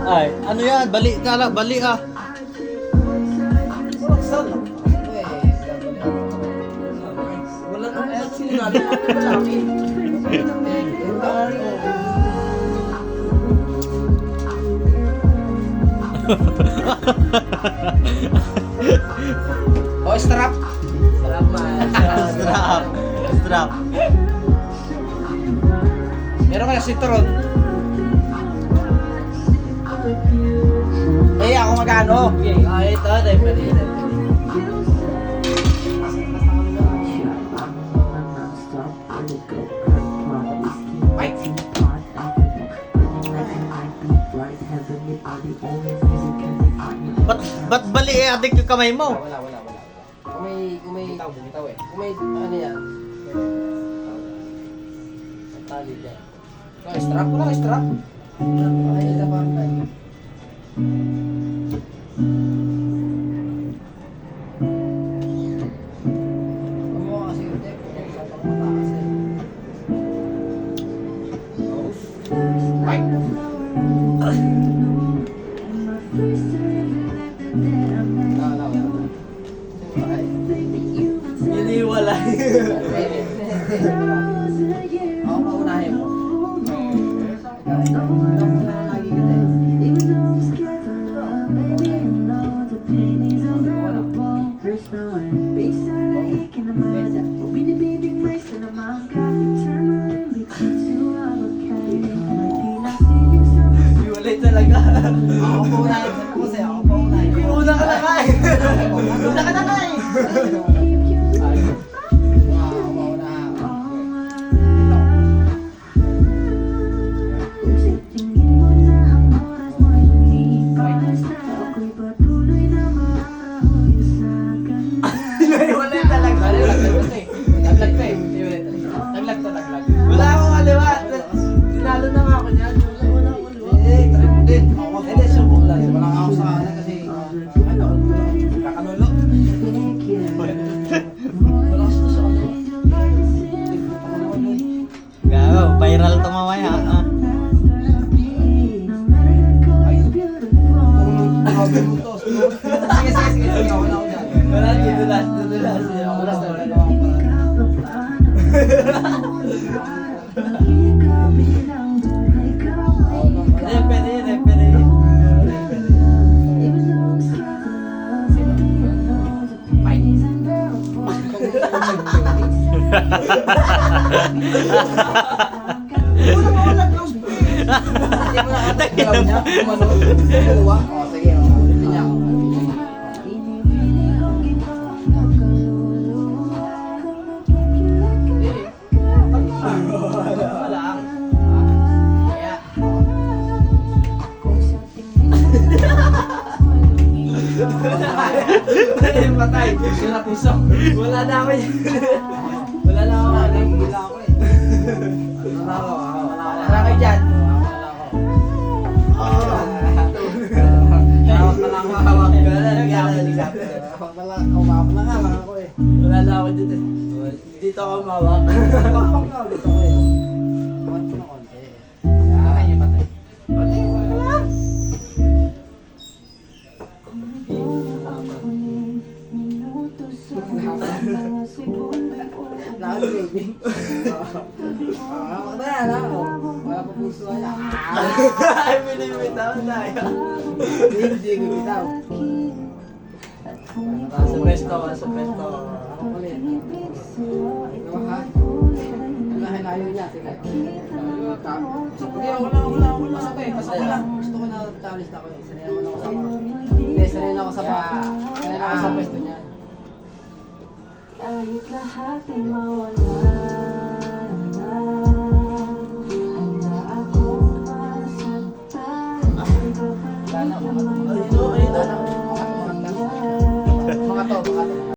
Ay, ano yan? Bali ka lang, bali ah. Wala nang sinungaling ako lalaki. Oh, strap. Strap man. Strap. Strap. Meron ka na sitron. Eh, ako magano? Ito, pwede. Ba't bali eh, adik yung kamay mo? Wala. Kung may bumitaw eh. Kung may ano yan. Tali dyan. Strap, wala ka strap. Ay, ito pa. Kumuha kasi yung deck. Sa pangmatakas eh. Ay! Iniwala. Ako paunahin mo. Iwalay talaga. Ako paunahin mo kasi ako paunahin. Una ka na ka eh. Una ka na nga eh. Iwalay talaga. Wala akong kaliwa. Tinalo na nga ako niyan. Wala akong kaliwa. Hindi, subok lang. Wala ako sa kanan kasi ano, kakanulo. Wala ako sa kanan. Gago, viral to mamaya. Ah. Sige. Wala ako dyan. Wala, dudulas. Wala sa Pwede yun. Patay. Sila puso. Wala na ako yan. Wala na ako. Nagigila ako eh. Wala kayo dyan. Hawak na lang ako. Hawak na lang. Hawak na nga lang ako eh. Wala na ako dito. Dito ako mawak. Hawak na ulit ako eh. Hawak ko na konti. Patay niya patay. Patay ko na. Nakag-graving. Hawak na yan ha. Wala pa puso na. Ay, binibitaw tayo. Hindi ko bitaw. Sa pesto. Ako ulit. Ano ha? Ano hinayo niya? Sige. Sige, ako na sabay. Gusto ko na talis na ako eh. Sanay naman ako sa Hindi, sanay na ako sa baka. Sanay na ako sa pwesto niya. Kahit lahat ay mawala.